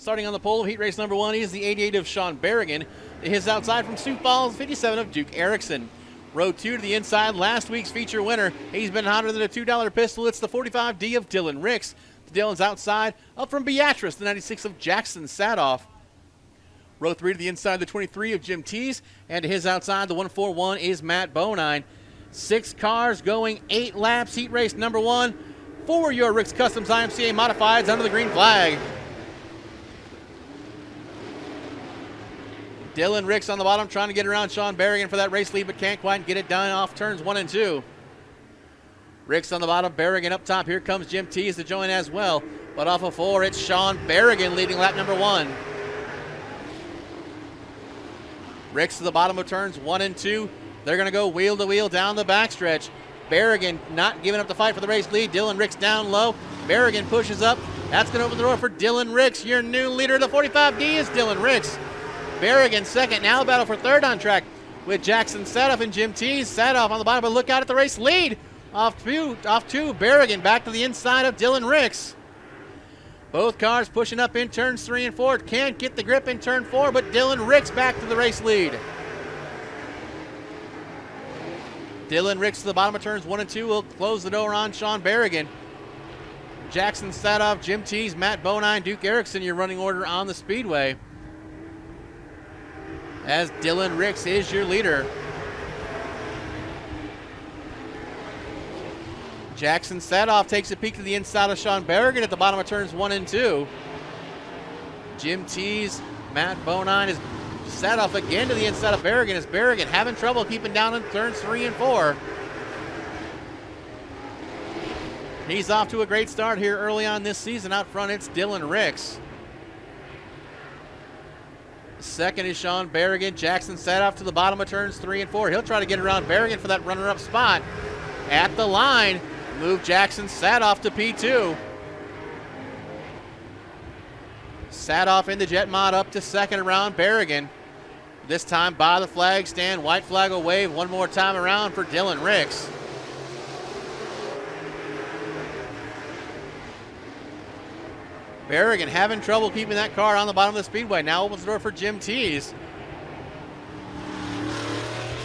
Starting on the pole of heat race number 1 is the 88 of Sean Berrigan. His outside from Sioux Falls, 57 of Duke Erickson. Row 2 to the inside, last week's feature winner. He's been hotter than a $2 pistol. It's the 45D of Dylan Ricks. Dylan's outside, up from Beatrice, the 96 of Jackson Sadoff. Row 3 to the inside, the 23 of Jim Tees. And to his outside, the 141 is Matt Bonine. 6 cars going 8 laps. Heat race number 1 for your Ricks Customs IMCA Modifieds under the green flag. Dylan Ricks on the bottom trying to get around Sean Berrigan for that race lead, but can't quite get it done off turns 1 and 2. Ricks on the bottom, Berrigan up top. Here comes Jim Tees to join as well. But off of 4, it's Sean Berrigan leading lap number 1. Ricks to the bottom of turns 1 and 2. They're going to go wheel to wheel down the backstretch. Berrigan not giving up the fight for the race lead. Dylan Ricks down low. Berrigan pushes up. That's going to open the door for Dylan Ricks. Your new leader of the 45D is Dylan Ricks. Berrigan second, now battle for third on track with Jackson Sadoff and Jim Tees. Sadoff on the bottom, but look out at the race lead. Off two, Berrigan back to the inside of Dylan Ricks. Both cars pushing up in turns 3 and 4. Can't get the grip in turn 4, but Dylan Ricks back to the race lead. Dylan Ricks to the bottom of turns 1 and 2 will close the door on Sean Berrigan. Jackson Sadoff, Jim Tees, Matt Bonine, Duke Erickson, your running order on the speedway. As Dylan Ricks is your leader. Jackson Sadoff takes a peek to the inside of Sean Berrigan at the bottom of turns 1 and 2. Jim Tees, Matt Bonine is Sadoff again to the inside of Berrigan as Berrigan having trouble keeping down in turns 3 and 4. He's off to a great start here early on this season. Out front, it's Dylan Ricks. Second is Sean Berrigan. Jackson Sadoff to the bottom of turns 3 and 4. He'll try to get around Berrigan for that runner-up spot. At the line, move Jackson Sadoff to P2. Sadoff in the jet mod up to second around Berrigan. This time by the flag stand. White flag will wave one more time around for Dylan Ricks. Berrigan having trouble keeping that car on the bottom of the speedway. Now opens the door for Jim Tees.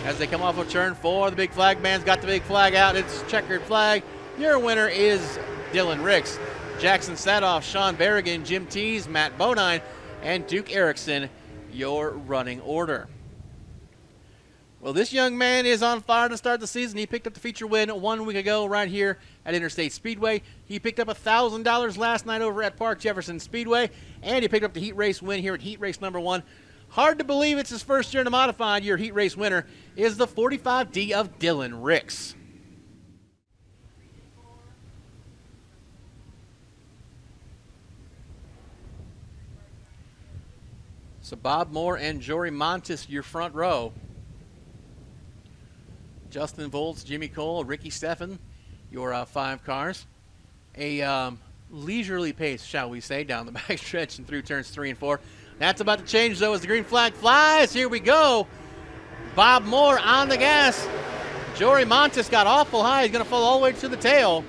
As they come off of turn 4, the big flag man's got the big flag out. It's checkered flag. Your winner is Dylan Ricks. Jackson Sadoff, Sean Berrigan, Jim Tees, Matt Bonine, and Duke Erickson, your running order. Well, this young man is on fire to start the season. He picked up the feature win 1 week ago right here at Interstate Speedway. He picked up $1,000 last night over at Park Jefferson Speedway, and he picked up the heat race win here at heat race number 1. Hard to believe it's his first year in a modified. Your heat race winner is the 45D of Dylan Ricks. So Bob Moore and Jory Montes, your front row. Justin Volz, Jimmy Cole, Ricky Steffen, your 5 cars. A leisurely pace, shall we say, down the backstretch and through turns 3 and 4. That's about to change, though, as the green flag flies. Here we go. Bob Moore on the gas. Jory Montes got awful high. He's going to fall all the way to the tail.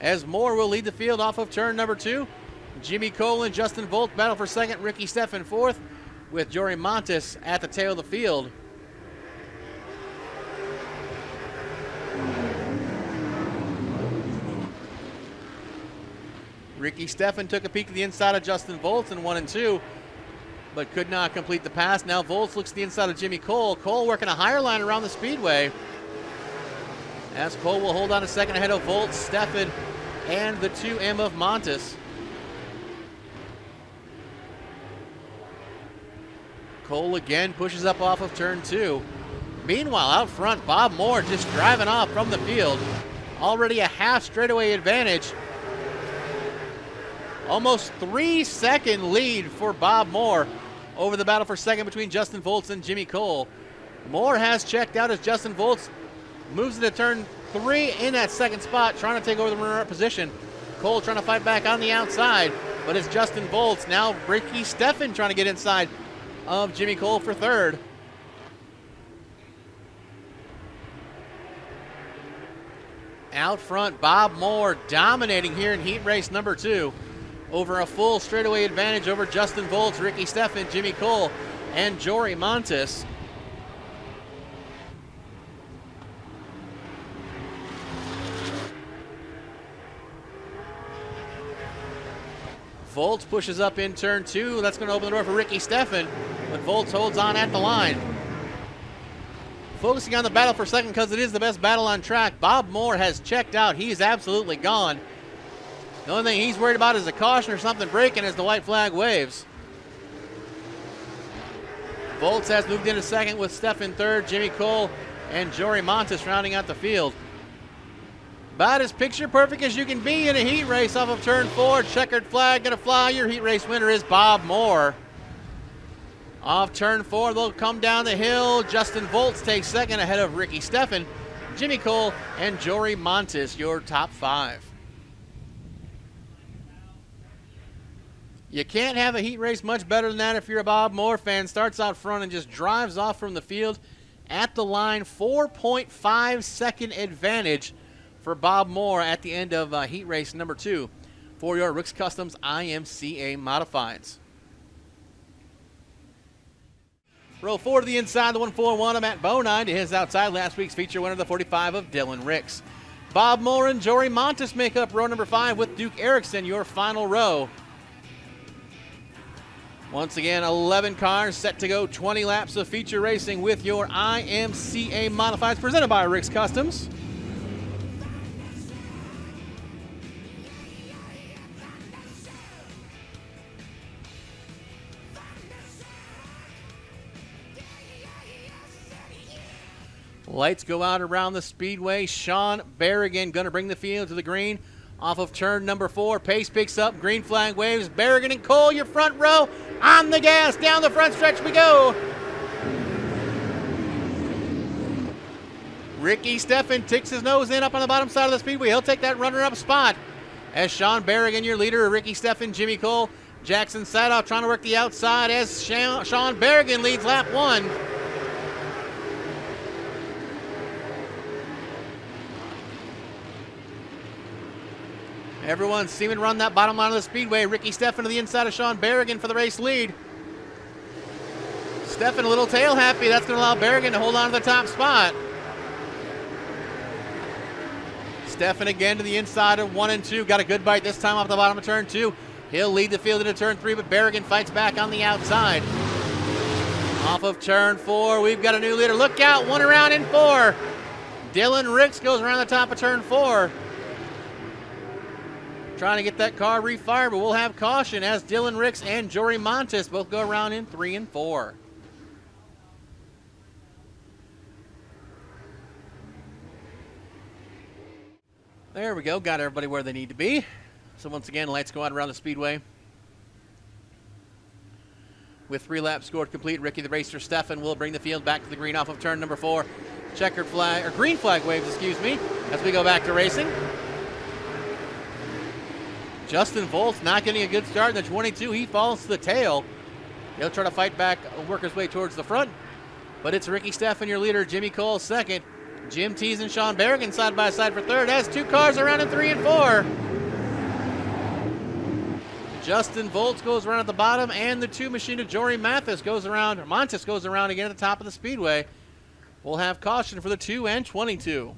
As Moore will lead the field off of turn number 2. Jimmy Cole and Justin Volt battle for second. Ricky Steffen fourth, with Jory Montes at the tail of the field. Ricky Steffen took a peek to the inside of Justin Volz in 1 and 2, but could not complete the pass. Now Volz looks to the inside of Jimmy Cole. Cole working a higher line around the speedway. As Cole will hold on a second ahead of Volz, Steffen, and the 2M of Montes. Cole again pushes up off of turn 2. Meanwhile, out front, Bob Moore just driving off from the field. Already a half straightaway advantage. Almost 3-second lead for Bob Moore over the battle for second between Justin Volz and Jimmy Cole. Moore has checked out as Justin Volz moves into turn 3 in that second spot, trying to take over the runner-up position. Cole trying to fight back on the outside, but it's Justin Volz. Now Ricky Steffen trying to get inside of Jimmy Cole for third. Out front, Bob Moore dominating here in heat race number 2. over a full straightaway advantage over Justin Volz, Ricky Steffen, Jimmy Cole, and Jory Montes. Volz pushes up in turn 2. That's going to open the door for Ricky Steffen, but Volz holds on at the line. Focusing on the battle for second because it is the best battle on track. Bob Moore has checked out. He is absolutely gone. The only thing he's worried about is a caution or something breaking as the white flag waves. Volz has moved into second with Steffen third, Jimmy Cole and Jory Montes rounding out the field. About as picture perfect as you can be in a heat race off of turn 4. Checkered flag gonna fly. Your heat race winner is Bob Moore. Off turn 4, they'll come down the hill. Justin Volz takes second ahead of Ricky Steffen, Jimmy Cole, and Jory Montes, your top 5. You can't have a heat race much better than that if you're a Bob Moore fan. Starts out front and just drives off from the field at the line. 4.5 second advantage for Bob Moore at the end of heat race number 2 for your Rick's Customs IMCA Modifieds. Row 4 to the inside, the 141 of Matt Bonine to his outside. Last week's feature winner, the 45 of Dylan Ricks. Bob Moore and Jory Montes make up row number 5 with Duke Erickson, your final row. Once again, 11 cars set to go, 20 laps of feature racing with your IMCA Modifieds presented by Rick's Customs. Lights go out around the speedway. Sean Berrigan going to bring the field to the green off of turn number 4. Pace picks up. Green flag waves. Berrigan and Cole, your front row. On the gas. Down the front stretch we go. Ricky Steffen ticks his nose in up on the bottom side of the speedway. He'll take that runner-up spot as Sean Berrigan, your leader. Ricky Steffen, Jimmy Cole, Jackson Sadoff trying to work the outside as Sean Berrigan leads lap 1. Everyone seeming to run that bottom line of the speedway. Ricky Steffen to the inside of Sean Berrigan for the race lead. Steffen a little tail happy. That's going to allow Berrigan to hold on to the top spot. Steffen again to the inside of 1 and 2. Got a good bite this time off the bottom of turn 2. He'll lead the field into turn 3, but Berrigan fights back on the outside. Off of turn 4, we've got a new leader. Look out, 1 around in 4. Dylan Ricks goes around the top of turn 4. Trying to get that car refired, but we'll have caution as Dylan Ricks and Jory Montes both go around in 3 and 4. There we go. Got everybody where they need to be. So once again, lights go out around the speedway. With 3 laps scored complete, Ricky the Racer Steffen will bring the field back to the green off of turn number 4. Checkered flag, or green flag waves, excuse me, as we go back to racing. Justin Volz not getting a good start in the 22. He falls to the tail. He'll try to fight back, work his way towards the front. But it's Ricky Steffen, your leader, Jimmy Cole second. Jim Tees and Sean Berrigan side by side for third. Has 2 cars around in 3 and 4. Justin Volz goes around at the bottom, and the 2 machine of Jory Montes goes around again at the top of the speedway. We'll have caution for the 2 and 22.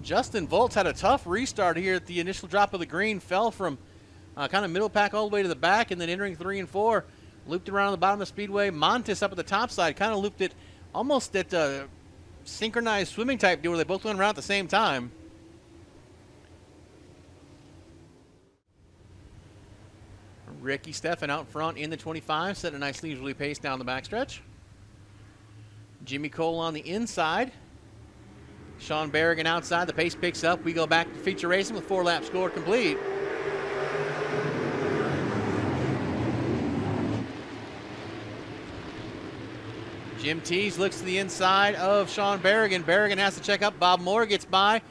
Justin Volz had a tough restart here at the initial drop of the green. Fell from kind of middle pack all the way to the back, and then entering 3 and 4. Looped around the bottom of the speedway. Montes up at the top side. Kind of looped it almost at a synchronized swimming type deal where they both went around at the same time. Ricky Steffen out front in the 25. Set a nice leisurely pace down the backstretch. Jimmy Cole on the inside. Sean Berrigan outside. The pace picks up. We go back to feature racing with 4 laps scored complete. Jim Tees looks to the inside of Sean Berrigan. Berrigan has to check up. Bob Moore gets by.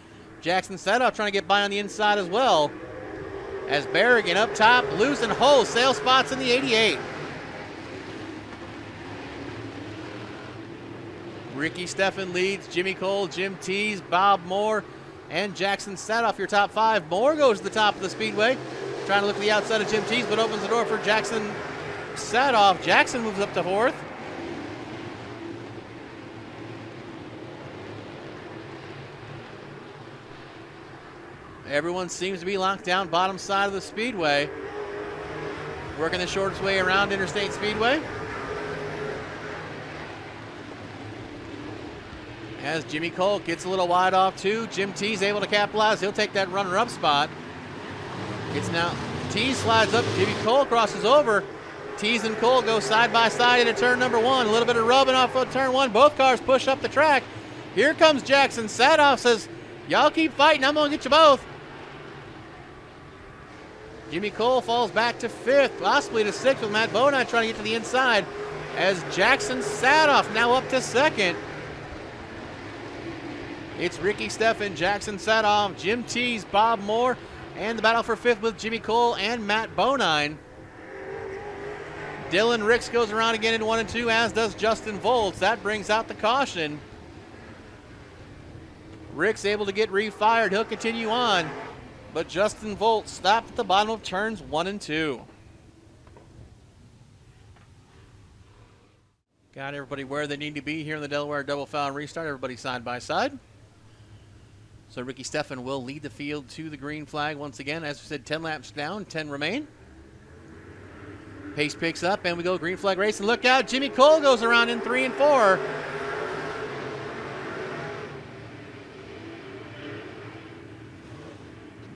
Jackson Sadoff trying to get by on the inside as well. As Berrigan up top, losing wholesale spots in the 88. Ricky Steffen leads. Jimmy Cole, Jim Tees, Bob Moore, and Jackson Sadoff, your top 5. Moore goes to the top of the speedway, trying to look to the outside of Jim Tees, but opens the door for Jackson Sadoff. Jackson moves up to 4th. Everyone seems to be locked down bottom side of the speedway. Working the shortest way around Interstate Speedway. As Jimmy Cole gets a little wide off too. Jim Tees able to capitalize. He'll take that runner-up spot. It's now, Tees slides up. Jimmy Cole crosses over. Tees and Cole go side by side into turn number 1. A little bit of rubbing off of turn 1. Both cars push up the track. Here comes Jackson Sadoff, says, y'all keep fighting, I'm gonna get you both. Jimmy Cole falls back to 5th, possibly to 6th, with Matt Bodine trying to get to the inside, as Jackson Sadoff now up to 2nd. It's Ricky Steffen, Jackson Sadoff, Jim Tees, Bob Moore, and the battle for 5th with Jimmy Cole and Matt Bodine. Dylan Ricks goes around again in 1 and 2, as does Justin Volz. That brings out the caution. Ricks able to get refired. He'll continue on, but Justin Volz stopped at the bottom of turns 1 and 2. Got everybody where they need to be here in the Delaware double foul restart. Everybody side by side. So Ricky Steffen will lead the field to the green flag once again. As we said, 10 laps down, 10 remain. Pace picks up and we go green flag race. And look out, Jimmy Cole goes around in 3 and 4.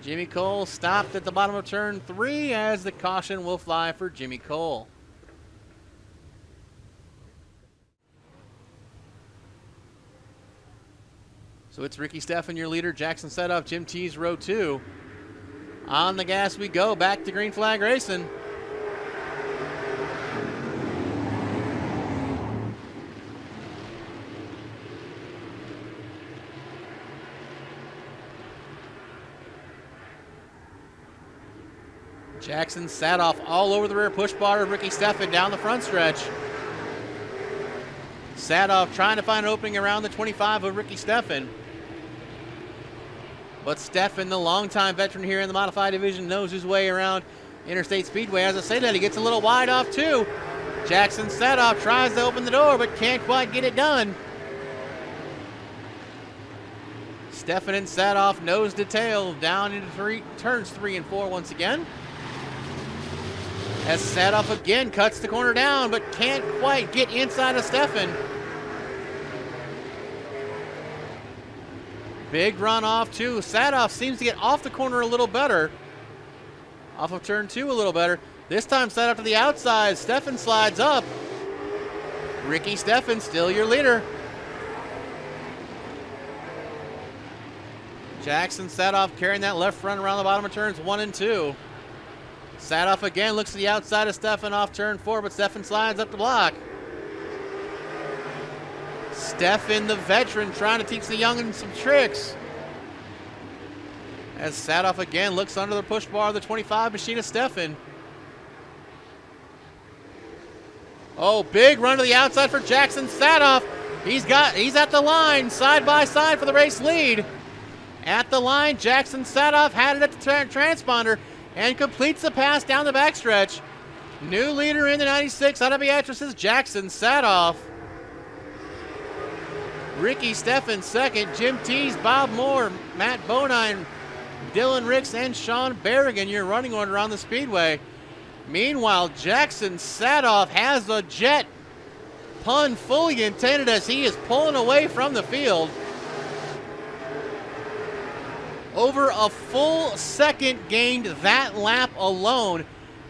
Jimmy Cole stopped at the bottom of turn 3, as the caution will fly for Jimmy Cole. So it's Ricky Steffen, your leader. Jackson Sadoff, Jim Tees, row 2. On the gas we go, back to green flag racing. Jackson Sadoff all over the rear push bar of Ricky Steffen down the front stretch. Sadoff trying to find an opening around the 25 of Ricky Steffen. But Steffen, the longtime veteran here in the modified division, knows his way around Interstate Speedway. As I say that, he gets a little wide off too. Jackson Sadoff tries to open the door, but can't quite get it done. Steffen and Sadoff nose to tail down into turns 3 and 4 once again. As Sadoff again cuts the corner down, but can't quite get inside of Steffen. Big run off too. Sadoff seems to get off the corner a little better. Off of turn 2 a little better. This time Sadoff to the outside. Steffen slides up. Ricky Steffen still your leader. Jackson Sadoff carrying that left front around the bottom of turns 1 and 2. Sadoff again looks to the outside of Steffen off turn 4, but Steffen slides up the block. Steffen, the veteran, trying to teach the youngins some tricks. As Sadoff again looks under the push bar of the 25 machine of Steffen. Oh, big run to the outside for Jackson Sadoff. He's at the line, side by side for the race lead. At the line, Jackson Sadoff had it at the transponder and completes the pass down the backstretch. New leader in the 96 out of Beatrice's Jackson Sadoff. Ricky Steffen second, Jim Tees, Bob Moore, Matt Bodine, Dylan Ricks, and Sean Berrigan, your running order on the speedway. Meanwhile, Jackson Sadoff has a jet, pun fully intended, as he is pulling away from the field. Over a full second gained that lap alone.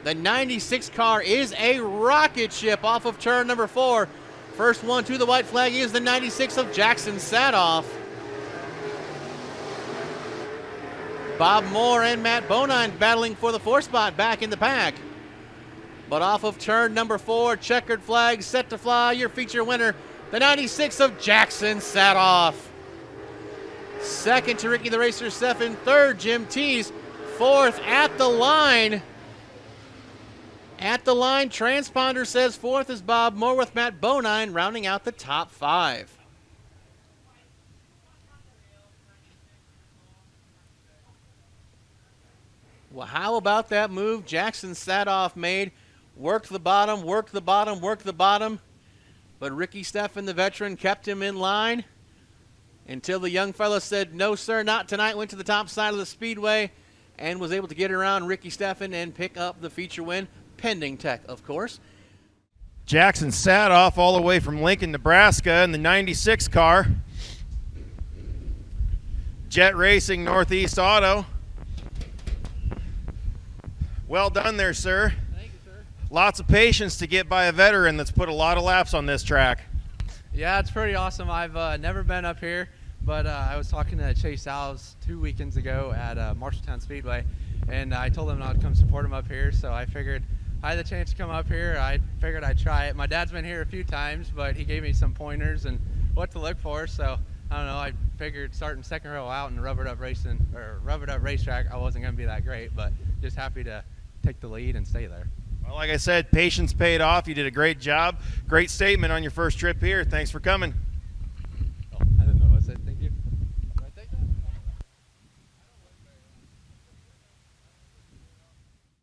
The 96 car is a rocket ship off of turn number 4. First one to the white flag is the 96 of Jackson Sadoff. Bob Moore and Matt Bodine battling for the 4 spot back in the pack. But off of turn number 4, checkered flag set to fly. Your feature winner, the 96 of Jackson Sadoff. Second to Ricky the Racer Steffen. Third, Jim Tees. Fourth at the line. At the line, transponder says fourth is Bob Moore with Matt Bodine rounding out the top 5. Well, how about that move Jackson Sadoff made? Worked the bottom, worked the bottom, worked the bottom. But Ricky Steffen, the veteran, kept him in line until the young fella said, no, sir, not tonight. Went to the top side of the speedway and was able to get around Ricky Steffen and pick up the feature win, pending tech, of course. Jackson Sadoff all the way from Lincoln, Nebraska in the 96 car. Jet Racing Northeast Auto. Well done there, sir. Thank you, sir. Lots of patience to get by a veteran that's put a lot of laps on this track. Yeah, it's pretty awesome. I've never been up here, but I was talking to Chase Alves 2 weekends ago at Marshalltown Speedway, and I told him I'd come support him up here, so I figured I had the chance to come up here. I figured I'd try it. My dad's been here a few times, but he gave me some pointers and what to look for, so I don't know. I figured starting second row out in rubbered up racetrack, I wasn't going to be that great, but just happy to take the lead and stay there. Well, like I said, patience paid off. You did a great job. Great statement on your first trip here. Thanks for coming.